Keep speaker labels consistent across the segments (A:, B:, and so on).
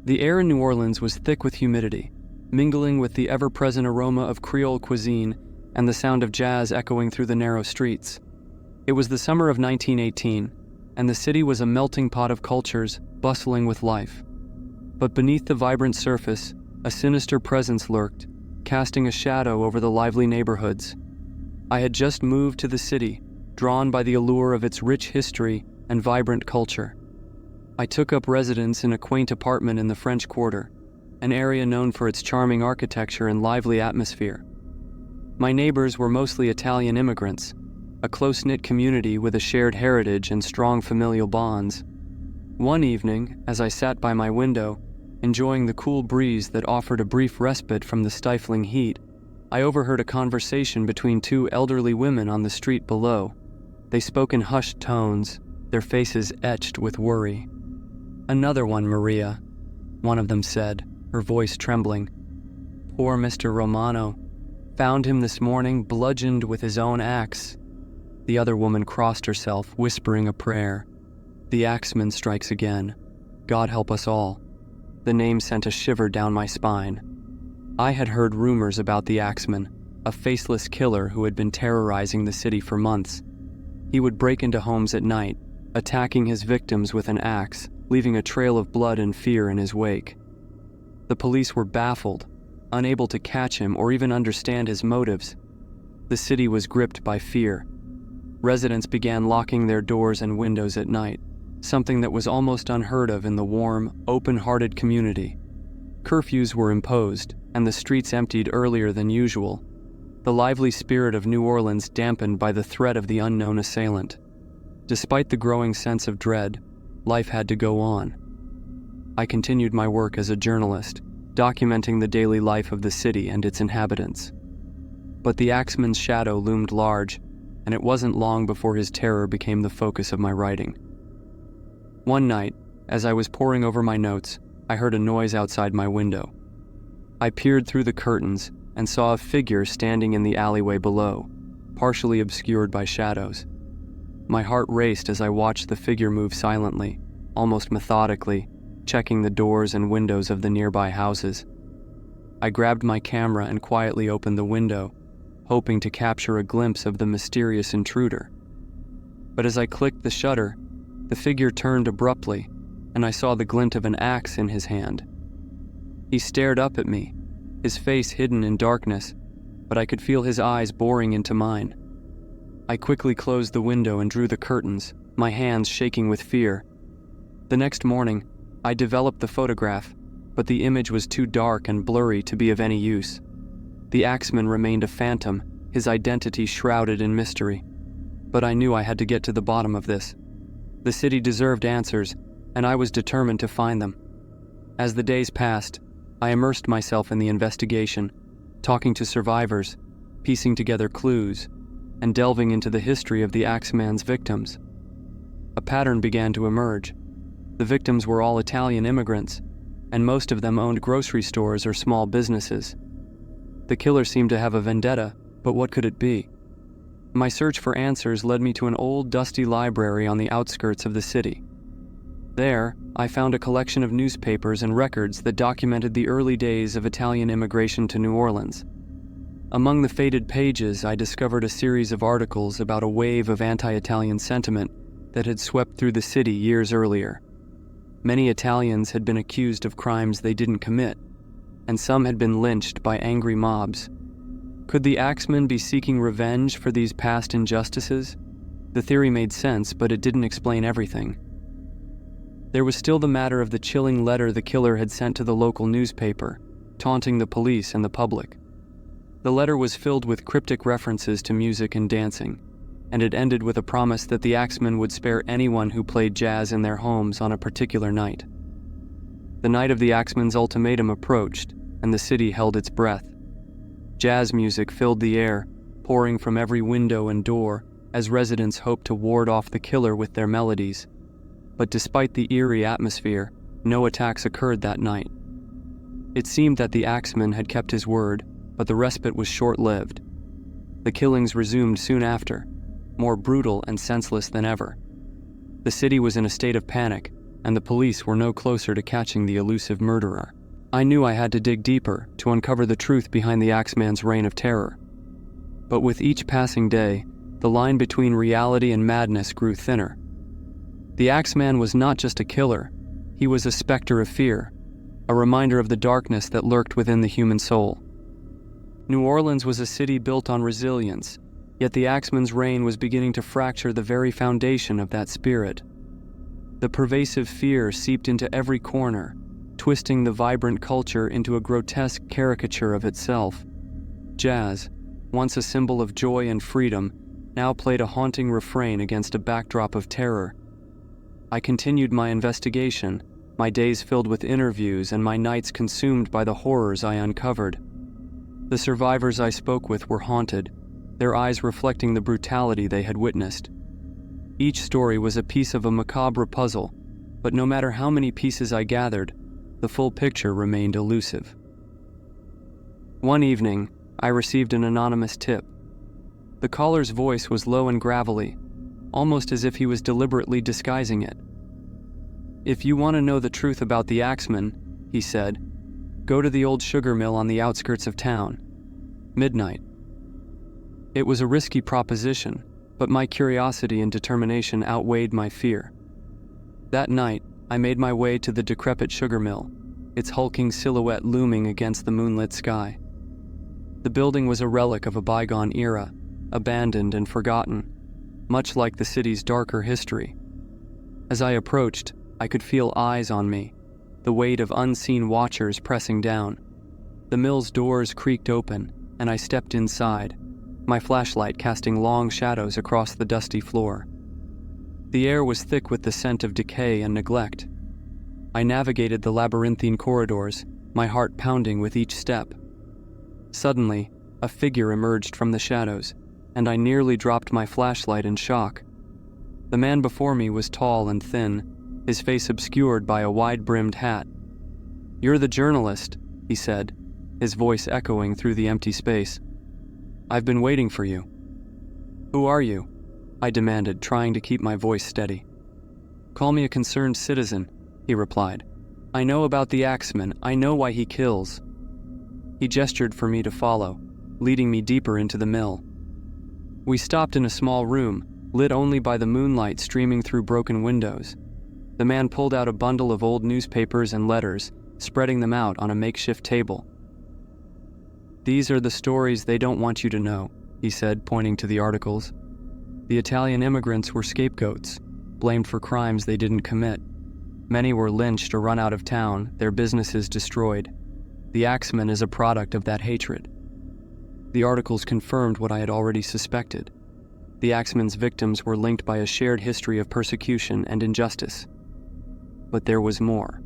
A: The air in New Orleans was thick with humidity, mingling with the ever-present aroma of Creole cuisine and the sound of jazz echoing through the narrow streets. It was the summer of 1918, and the city was a melting pot of cultures, bustling with life. But beneath the vibrant surface, a sinister presence lurked, casting a shadow over the lively neighborhoods. I had just moved to the city, drawn by the allure of its rich history and vibrant culture. I took up residence in a quaint apartment in the French Quarter, an area known for its charming architecture and lively atmosphere. My neighbors were mostly Italian immigrants, a close-knit community with a shared heritage and strong familial bonds. One evening, as I sat by my window, enjoying the cool breeze that offered a brief respite from the stifling heat, I overheard a conversation between two elderly women on the street below. They spoke in hushed tones, their faces etched with worry. "Another one, Maria," one of them said, her voice trembling. "Poor Mr. Romano. Found him this morning bludgeoned with his own axe." The other woman crossed herself, whispering a prayer. "The Axeman strikes again. God help us all." The name sent a shiver down my spine. I had heard rumors about the Axeman, a faceless killer who had been terrorizing the city for months. He would break into homes at night, attacking his victims with an axe, leaving a trail of blood and fear in his wake. The police were baffled, unable to catch him or even understand his motives. The city was gripped by fear. Residents began locking their doors and windows at night, something that was almost unheard of in the warm, open-hearted community. Curfews were imposed, and the streets emptied earlier than usual, the lively spirit of New Orleans dampened by the threat of the unknown assailant. Despite the growing sense of dread, life had to go on. I continued my work as a journalist, documenting the daily life of the city and its inhabitants. But the Axeman's shadow loomed large, and it wasn't long before his terror became the focus of my writing. One night, as I was poring over my notes, I heard a noise outside my window. I peered through the curtains and saw a figure standing in the alleyway below, partially obscured by shadows. My heart raced as I watched the figure move silently, almost methodically, checking the doors and windows of the nearby houses. I grabbed my camera and quietly opened the window, hoping to capture a glimpse of the mysterious intruder. But as I clicked the shutter, the figure turned abruptly, and I saw the glint of an axe in his hand. He stared up at me, his face hidden in darkness, but I could feel his eyes boring into mine. I quickly closed the window and drew the curtains, my hands shaking with fear. The next morning, I developed the photograph, but the image was too dark and blurry to be of any use. The Axeman remained a phantom, his identity shrouded in mystery. But I knew I had to get to the bottom of this. The city deserved answers, and I was determined to find them. As the days passed, I immersed myself in the investigation, talking to survivors, piecing together clues, and delving into the history of the Axeman's victims. A pattern began to emerge. The victims were all Italian immigrants, and most of them owned grocery stores or small businesses. The killer seemed to have a vendetta, but what could it be? My search for answers led me to an old, dusty library on the outskirts of the city. There, I found a collection of newspapers and records that documented the early days of Italian immigration to New Orleans. Among the faded pages, I discovered a series of articles about a wave of anti-Italian sentiment that had swept through the city years earlier. Many Italians had been accused of crimes they didn't commit, and some had been lynched by angry mobs. Could the Axeman be seeking revenge for these past injustices? The theory made sense, but it didn't explain everything. There was still the matter of the chilling letter the killer had sent to the local newspaper, taunting the police and the public. The letter was filled with cryptic references to music and dancing, and it ended with a promise that the Axeman would spare anyone who played jazz in their homes on a particular night. The night of the Axeman's ultimatum approached, and the city held its breath. Jazz music filled the air, pouring from every window and door, as residents hoped to ward off the killer with their melodies. But despite the eerie atmosphere, no attacks occurred that night. It seemed that the Axeman had kept his word, but the respite was short-lived. The killings resumed soon after, more brutal and senseless than ever. The city was in a state of panic, and the police were no closer to catching the elusive murderer. I knew I had to dig deeper to uncover the truth behind the Axeman's reign of terror. But with each passing day, the line between reality and madness grew thinner. The Axeman was not just a killer, he was a specter of fear, a reminder of the darkness that lurked within the human soul. New Orleans was a city built on resilience, yet the Axeman's reign was beginning to fracture the very foundation of that spirit. The pervasive fear seeped into every corner, twisting the vibrant culture into a grotesque caricature of itself. Jazz, once a symbol of joy and freedom, now played a haunting refrain against a backdrop of terror. I continued my investigation, my days filled with interviews and my nights consumed by the horrors I uncovered. The survivors I spoke with were haunted, their eyes reflecting the brutality they had witnessed. Each story was a piece of a macabre puzzle, but no matter how many pieces I gathered, the full picture remained elusive. One evening, I received an anonymous tip. The caller's voice was low and gravelly, almost as if he was deliberately disguising it. "If you want to know the truth about the Axeman," he said, "go to the old sugar mill on the outskirts of town. Midnight." It was a risky proposition, but my curiosity and determination outweighed my fear. That night, I made my way to the decrepit sugar mill, its hulking silhouette looming against the moonlit sky. The building was a relic of a bygone era, abandoned and forgotten, much like the city's darker history. As I approached, I could feel eyes on me, the weight of unseen watchers pressing down. The mill's doors creaked open, and I stepped inside, my flashlight casting long shadows across the dusty floor. The air was thick with the scent of decay and neglect. I navigated the labyrinthine corridors, my heart pounding with each step. Suddenly, a figure emerged from the shadows, and I nearly dropped my flashlight in shock. The man before me was tall and thin, his face obscured by a wide-brimmed hat. "You're the journalist," he said, his voice echoing through the empty space. "I've been waiting for you." "Who are you?" I demanded, trying to keep my voice steady. "Call me a concerned citizen," he replied. "I know about the Axeman. I know why he kills." He gestured for me to follow, leading me deeper into the mill. We stopped in a small room, lit only by the moonlight streaming through broken windows. The man pulled out a bundle of old newspapers and letters, spreading them out on a makeshift table. "These are the stories they don't want you to know," he said, pointing to the articles. The Italian immigrants were scapegoats, blamed for crimes they didn't commit. Many were lynched or run out of town, their businesses destroyed. The Axeman is a product of that hatred. The articles confirmed what I had already suspected. The Axeman's victims were linked by a shared history of persecution and injustice. But there was more.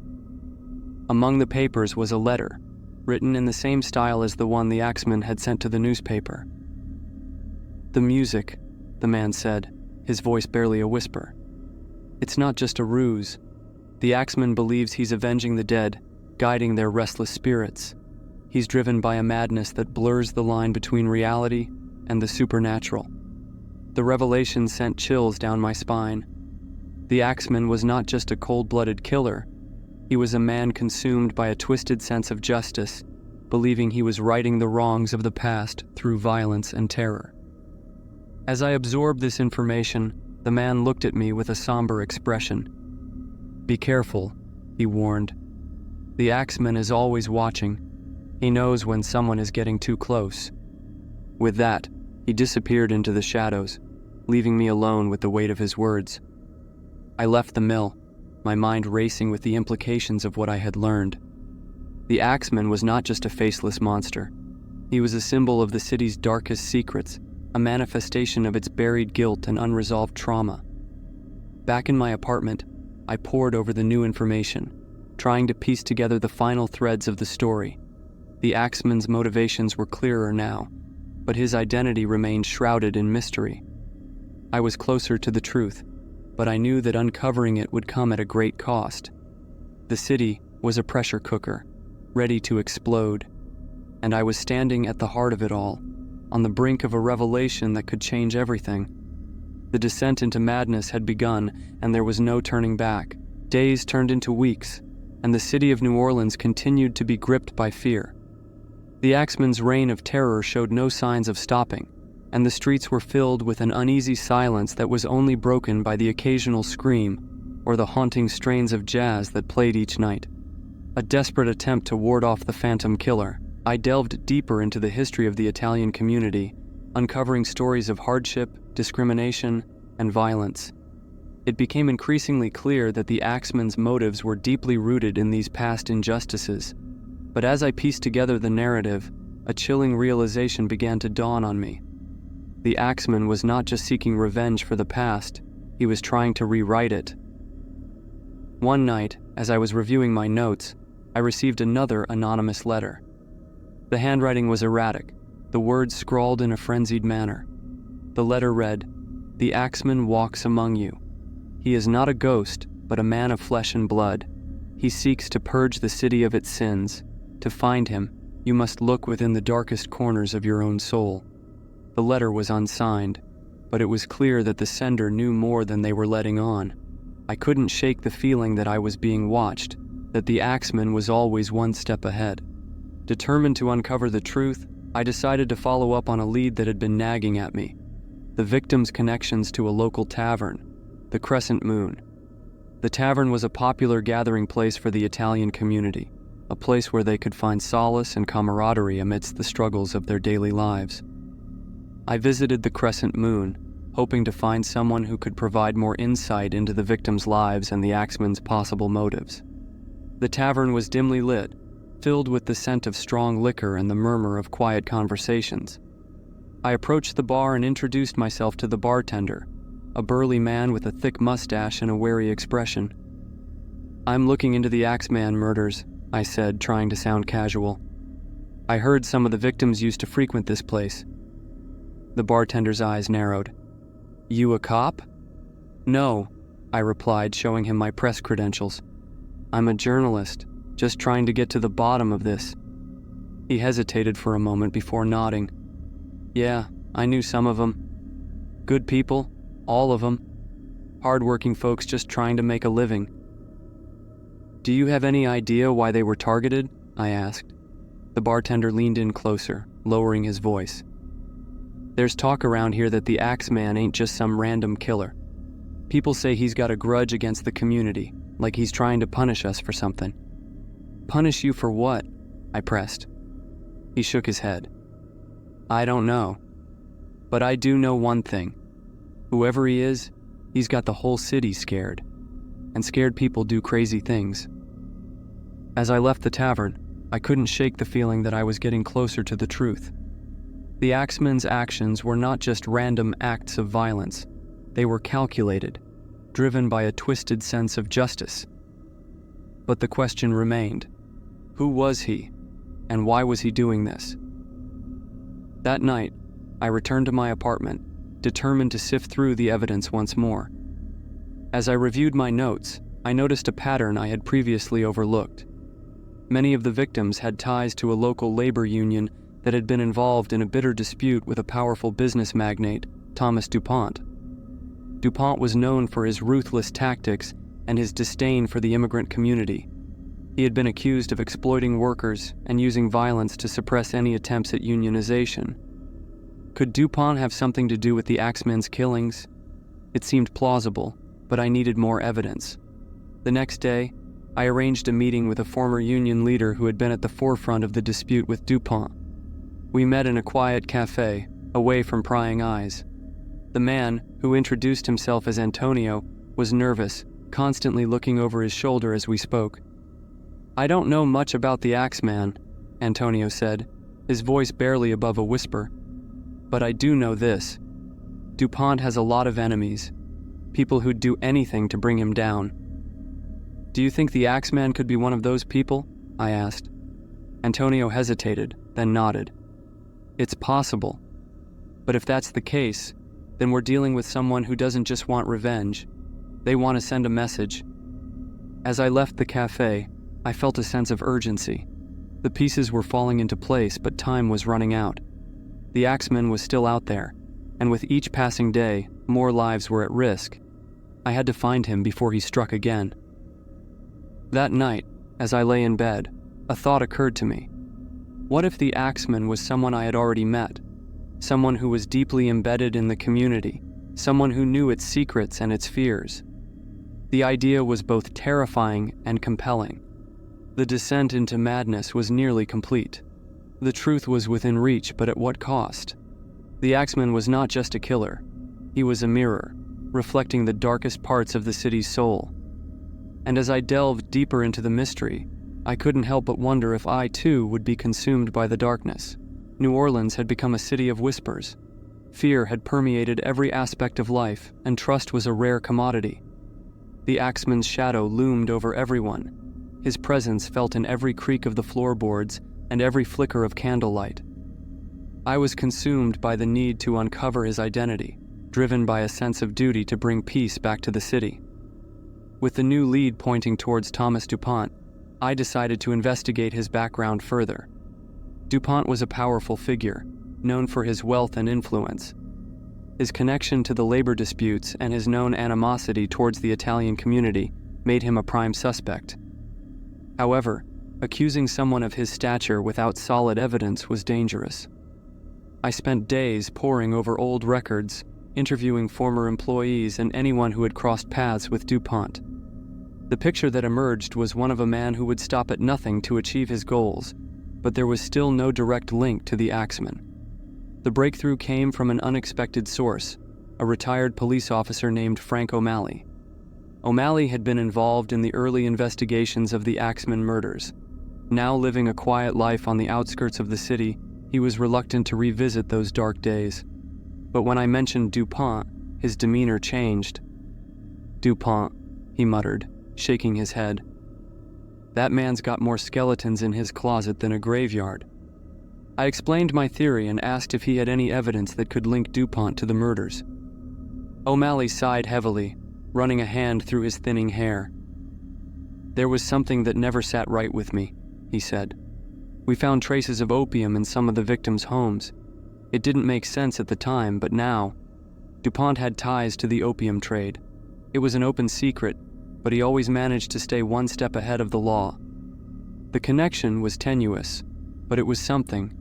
A: Among the papers was a letter, written in the same style as the one the Axeman had sent to the newspaper. "The music," the man said, his voice barely a whisper. "It's not just a ruse. The Axeman believes he's avenging the dead, guiding their restless spirits. He's driven by a madness that blurs the line between reality and the supernatural." The revelation sent chills down my spine. The Axeman was not just a cold-blooded killer. He was a man consumed by a twisted sense of justice, believing he was righting the wrongs of the past through violence and terror. As I absorbed this information, the man looked at me with a somber expression. "Be careful," he warned. "The Axeman is always watching. He knows when someone is getting too close." With that, he disappeared into the shadows, leaving me alone with the weight of his words. I left the mill, my mind racing with the implications of what I had learned. The Axeman was not just a faceless monster. He was a symbol of the city's darkest secrets, a manifestation of its buried guilt and unresolved trauma. Back in my apartment, I pored over the new information, trying to piece together the final threads of the story. The Axeman's motivations were clearer now, but his identity remained shrouded in mystery. I was closer to the truth, but I knew that uncovering it would come at a great cost. The city was a pressure cooker, ready to explode, and I was standing at the heart of it all, on the brink of a revelation that could change everything. The descent into madness had begun, and there was no turning back. Days turned into weeks, and the city of New Orleans continued to be gripped by fear. The Axeman's reign of terror showed no signs of stopping, and the streets were filled with an uneasy silence that was only broken by the occasional scream or the haunting strains of jazz that played each night. A desperate attempt to ward off the phantom killer, I delved deeper into the history of the Italian community, uncovering stories of hardship, discrimination, and violence. It became increasingly clear that the Axeman's motives were deeply rooted in these past injustices. But as I pieced together the narrative, a chilling realization began to dawn on me. The Axeman was not just seeking revenge for the past, he was trying to rewrite it. One night, as I was reviewing my notes, I received another anonymous letter. The handwriting was erratic, the words scrawled in a frenzied manner. The letter read, "The Axeman walks among you. He is not a ghost, but a man of flesh and blood. He seeks to purge the city of its sins. To find him, you must look within the darkest corners of your own soul." The letter was unsigned, but it was clear that the sender knew more than they were letting on. I couldn't shake the feeling that I was being watched, that the Axeman was always one step ahead. Determined to uncover the truth, I decided to follow up on a lead that had been nagging at me: the victim's connections to a local tavern, the Crescent Moon. The tavern was a popular gathering place for the Italian community, a place where they could find solace and camaraderie amidst the struggles of their daily lives. I visited the Crescent Moon, hoping to find someone who could provide more insight into the victims' lives and the Axeman's possible motives. The tavern was dimly lit, filled with the scent of strong liquor and the murmur of quiet conversations. I approached the bar and introduced myself to the bartender, a burly man with a thick mustache and a wary expression. "I'm looking into the Axeman murders," I said, trying to sound casual. "I heard some of the victims used to frequent this place." The bartender's eyes narrowed. "You a cop?" "No," I replied, showing him my press credentials. "I'm a journalist, just trying to get to the bottom of this." He hesitated for a moment before nodding. "Yeah, I knew some of them. Good people, all of them. Hard-working folks just trying to make a living." "Do you have any idea why they were targeted?" I asked. The bartender leaned in closer, lowering his voice. "There's talk around here that the Axeman ain't just some random killer. People say he's got a grudge against the community, like he's trying to punish us for something." "Punish you for what?" I pressed. He shook his head. "I don't know. But I do know one thing. Whoever he is, he's got the whole city scared. And scared people do crazy things." As I left the tavern, I couldn't shake the feeling that I was getting closer to the truth. The Axeman's actions were not just random acts of violence. They were calculated, driven by a twisted sense of justice. But the question remained: who was he, and why was he doing this? That night, I returned to my apartment, determined to sift through the evidence once more. As I reviewed my notes, I noticed a pattern I had previously overlooked. Many of the victims had ties to a local labor union that had been involved in a bitter dispute with a powerful business magnate, Thomas DuPont. DuPont was known for his ruthless tactics and his disdain for the immigrant community. He had been accused of exploiting workers and using violence to suppress any attempts at unionization. Could DuPont have something to do with the Axeman's killings? It seemed plausible, but I needed more evidence. The next day, I arranged a meeting with a former union leader who had been at the forefront of the dispute with DuPont. We met in a quiet cafe, away from prying eyes. The man, who introduced himself as Antonio, was nervous, constantly looking over his shoulder as we spoke. "I don't know much about the Axeman," Antonio said, his voice barely above a whisper. "But I do know this. DuPont has a lot of enemies, people who'd do anything to bring him down." "Do you think the Axeman could be one of those people?" I asked. Antonio hesitated, then nodded. "It's possible. But if that's the case, then we're dealing with someone who doesn't just want revenge. They want to send a message." As I left the cafe, I felt a sense of urgency. The pieces were falling into place, but time was running out. The Axeman was still out there, and with each passing day, more lives were at risk. I had to find him before he struck again. That night, as I lay in bed, a thought occurred to me. What if the Axeman was someone I had already met? Someone who was deeply embedded in the community, someone who knew its secrets and its fears. The idea was both terrifying and compelling. The descent into madness was nearly complete. The truth was within reach, but at what cost? The Axeman was not just a killer. He was a mirror, reflecting the darkest parts of the city's soul. And as I delved deeper into the mystery, I couldn't help but wonder if I, too, would be consumed by the darkness. New Orleans had become a city of whispers. Fear had permeated every aspect of life, and trust was a rare commodity. The Axeman's shadow loomed over everyone. His presence felt in every creak of the floorboards and every flicker of candlelight. I was consumed by the need to uncover his identity, driven by a sense of duty to bring peace back to the city. With the new lead pointing towards Thomas DuPont, I decided to investigate his background further. DuPont was a powerful figure, known for his wealth and influence. His connection to the labor disputes and his known animosity towards the Italian community made him a prime suspect. However, accusing someone of his stature without solid evidence was dangerous. I spent days poring over old records, interviewing former employees and anyone who had crossed paths with DuPont. The picture that emerged was one of a man who would stop at nothing to achieve his goals, but there was still no direct link to the Axeman. The breakthrough came from an unexpected source, a retired police officer named Frank O'Malley. O'Malley had been involved in the early investigations of the Axeman murders. Now living a quiet life on the outskirts of the city, he was reluctant to revisit those dark days. But when I mentioned DuPont, his demeanor changed. "DuPont," he muttered, shaking his head. "That man's got more skeletons in his closet than a graveyard." I explained my theory and asked if he had any evidence that could link DuPont to the murders. O'Malley sighed heavily, running a hand through his thinning hair. "There was something that never sat right with me," he said. "We found traces of opium in some of the victims' homes. It didn't make sense at the time, but now, DuPont had ties to the opium trade. It was an open secret, but he always managed to stay one step ahead of the law. The connection was tenuous, but it was something.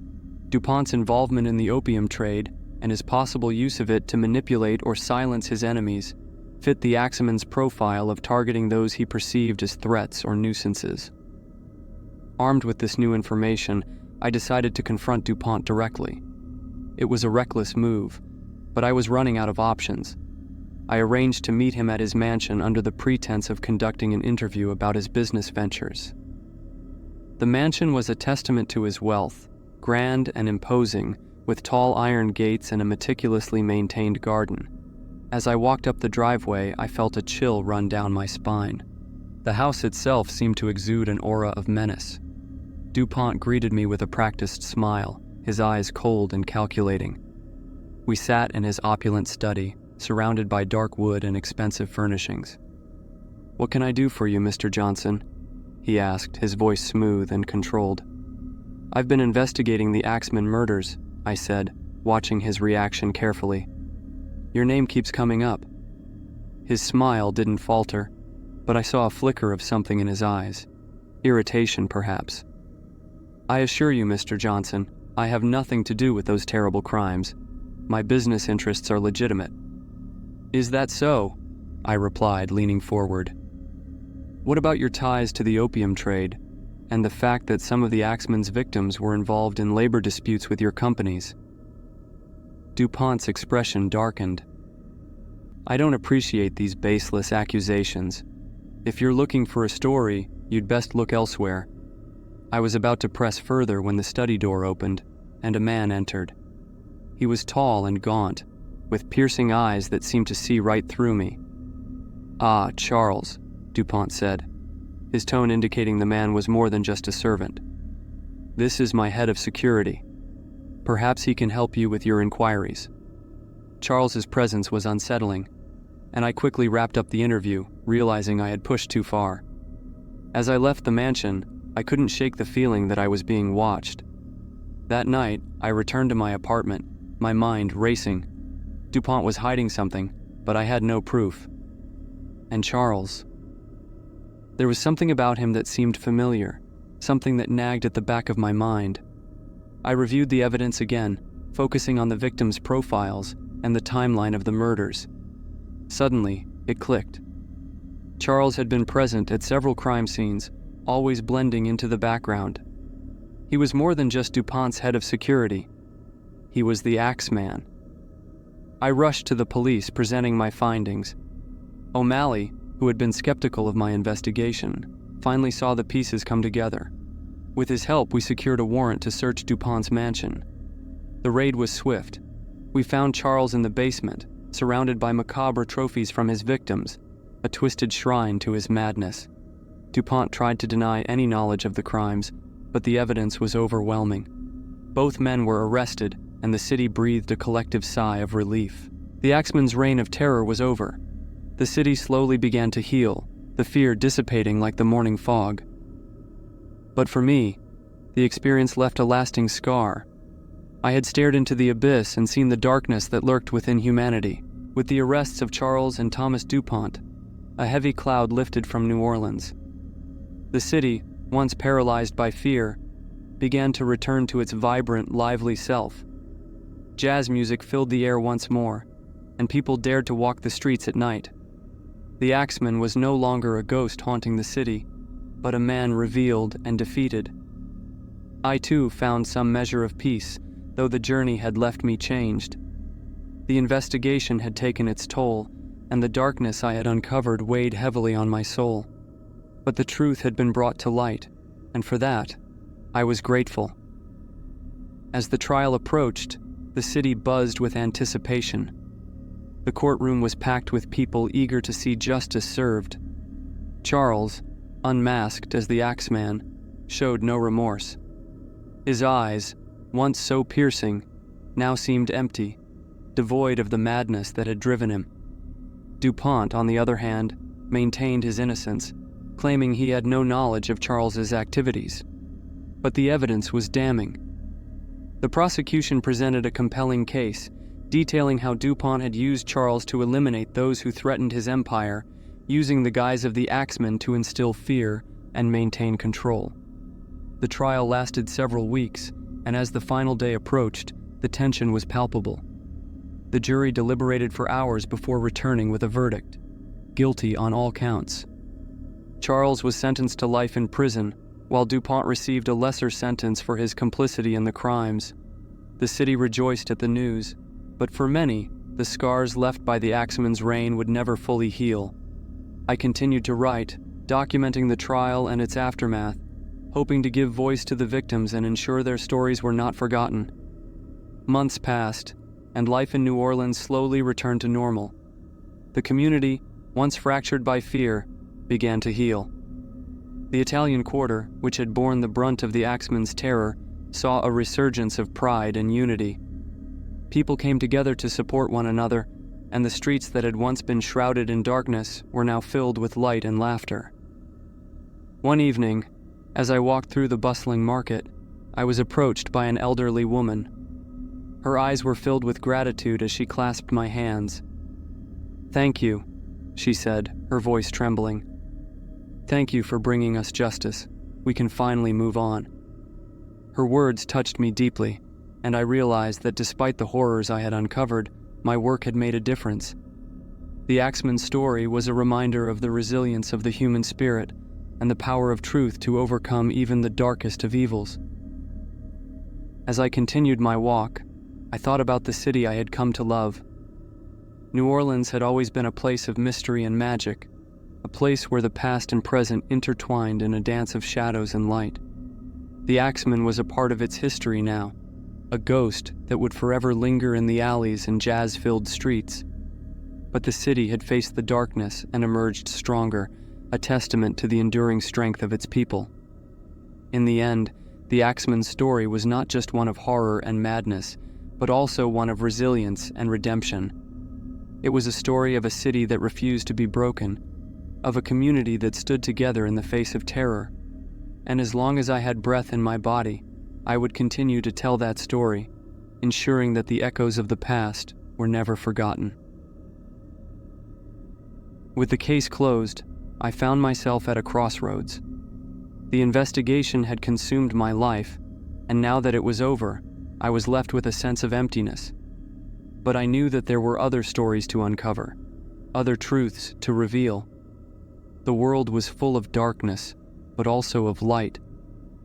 A: DuPont's involvement in the opium trade and his possible use of it to manipulate or silence his enemies fit the Axeman's profile of targeting those he perceived as threats or nuisances. Armed with this new information, I decided to confront DuPont directly. It was a reckless move, but I was running out of options. I arranged to meet him at his mansion under the pretense of conducting an interview about his business ventures. The mansion was a testament to his wealth, grand and imposing, with tall iron gates and a meticulously maintained garden. As I walked up the driveway, I felt a chill run down my spine. The house itself seemed to exude an aura of menace. DuPont greeted me with a practiced smile, his eyes cold and calculating. We sat in his opulent study, surrounded by dark wood and expensive furnishings. "What can I do for you, Mr. Johnson?" he asked, his voice smooth and controlled. "I've been investigating the Axeman murders," I said, watching his reaction carefully. "Your name keeps coming up." His smile didn't falter, but I saw a flicker of something in his eyes. Irritation, perhaps. "I assure you, Mr. Johnson, I have nothing to do with those terrible crimes. My business interests are legitimate." "Is that so?" I replied, leaning forward. "What about your ties to the opium trade, and the fact that some of the Axeman's victims were involved in labor disputes with your companies?" DuPont's expression darkened. "I don't appreciate these baseless accusations. If you're looking for a story, you'd best look elsewhere." I was about to press further when the study door opened, and a man entered. He was tall and gaunt, with piercing eyes that seemed to see right through me. "Ah, Charles," DuPont said, his tone indicating the man was more than just a servant. "This is my head of security. Perhaps he can help you with your inquiries." Charles's presence was unsettling, and I quickly wrapped up the interview, realizing I had pushed too far. As I left the mansion, I couldn't shake the feeling that I was being watched. That night, I returned to my apartment, my mind racing. DuPont was hiding something, but I had no proof. And Charles. There was something about him that seemed familiar, something that nagged at the back of my mind. I reviewed the evidence again, focusing on the victims' profiles and the timeline of the murders. Suddenly, it clicked. Charles had been present at several crime scenes, always blending into the background. He was more than just DuPont's head of security. He was the Axeman. I rushed to the police, presenting my findings. O'Malley, who had been skeptical of my investigation, finally saw the pieces come together. With his help, we secured a warrant to search DuPont's mansion. The raid was swift. We found Charles in the basement, surrounded by macabre trophies from his victims, a twisted shrine to his madness. DuPont tried to deny any knowledge of the crimes, but the evidence was overwhelming. Both men were arrested, and the city breathed a collective sigh of relief. The Axeman's reign of terror was over. The city slowly began to heal, the fear dissipating like the morning fog. But for me, the experience left a lasting scar. I had stared into the abyss and seen the darkness that lurked within humanity. With the arrests of Charles and Thomas DuPont, a heavy cloud lifted from New Orleans. The city, once paralyzed by fear, began to return to its vibrant, lively self. Jazz music filled the air once more, and people dared to walk the streets at night. The Axeman was no longer a ghost haunting the city, but a man revealed and defeated. I too found some measure of peace, though the journey had left me changed. The investigation had taken its toll, and the darkness I had uncovered weighed heavily on my soul. But the truth had been brought to light, and for that, I was grateful. As the trial approached, the city buzzed with anticipation. The courtroom was packed with people eager to see justice served. Charles, unmasked as the Axeman, showed no remorse. His eyes, once so piercing, now seemed empty, devoid of the madness that had driven him. DuPont, on the other hand, maintained his innocence, claiming he had no knowledge of Charles's activities. But the evidence was damning. The prosecution presented a compelling case, detailing how DuPont had used Charles to eliminate those who threatened his empire, using the guise of the Axeman to instill fear and maintain control. The trial lasted several weeks, and as the final day approached, the tension was palpable. The jury deliberated for hours before returning with a verdict: guilty on all counts. Charles was sentenced to life in prison, while DuPont received a lesser sentence for his complicity in the crimes. The city rejoiced at the news, but for many, the scars left by the Axeman's reign would never fully heal. I continued to write, documenting the trial and its aftermath, hoping to give voice to the victims and ensure their stories were not forgotten. Months passed, and life in New Orleans slowly returned to normal. The community, once fractured by fear, began to heal. The Italian Quarter, which had borne the brunt of the Axeman's terror, saw a resurgence of pride and unity. People came together to support one another, and the streets that had once been shrouded in darkness were now filled with light and laughter. One evening, as I walked through the bustling market, I was approached by an elderly woman. Her eyes were filled with gratitude as she clasped my hands. "Thank you," she said, her voice trembling. "Thank you for bringing us justice. We can finally move on." Her words touched me deeply, and I realized that despite the horrors I had uncovered, my work had made a difference. The Axeman's story was a reminder of the resilience of the human spirit and the power of truth to overcome even the darkest of evils. As I continued my walk, I thought about the city I had come to love. New Orleans had always been a place of mystery and magic, a place where the past and present intertwined in a dance of shadows and light. The Axeman was a part of its history now, a ghost that would forever linger in the alleys and jazz-filled streets. But the city had faced the darkness and emerged stronger, a testament to the enduring strength of its people. In the end, the Axeman's story was not just one of horror and madness, but also one of resilience and redemption. It was a story of a city that refused to be broken, of a community that stood together in the face of terror. And as long as I had breath in my body, I would continue to tell that story, ensuring that the echoes of the past were never forgotten. With the case closed, I found myself at a crossroads. The investigation had consumed my life, and now that it was over, I was left with a sense of emptiness. But I knew that there were other stories to uncover, other truths to reveal. The world was full of darkness, but also of light,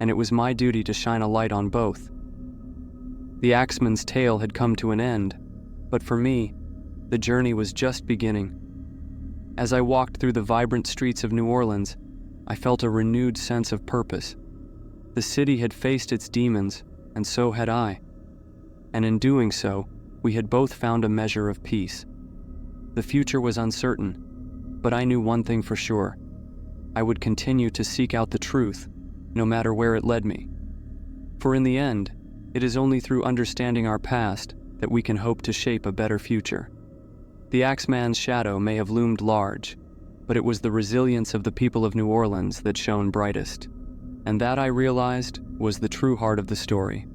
A: and it was my duty to shine a light on both. The Axeman's tale had come to an end, but for me, the journey was just beginning. As I walked through the vibrant streets of New Orleans, I felt a renewed sense of purpose. The city had faced its demons, and so had I. And in doing so, we had both found a measure of peace. The future was uncertain, but I knew one thing for sure. I would continue to seek out the truth, no matter where it led me. For in the end, it is only through understanding our past that we can hope to shape a better future. The Axeman's shadow may have loomed large, but it was the resilience of the people of New Orleans that shone brightest. And that, I realized, was the true heart of the story.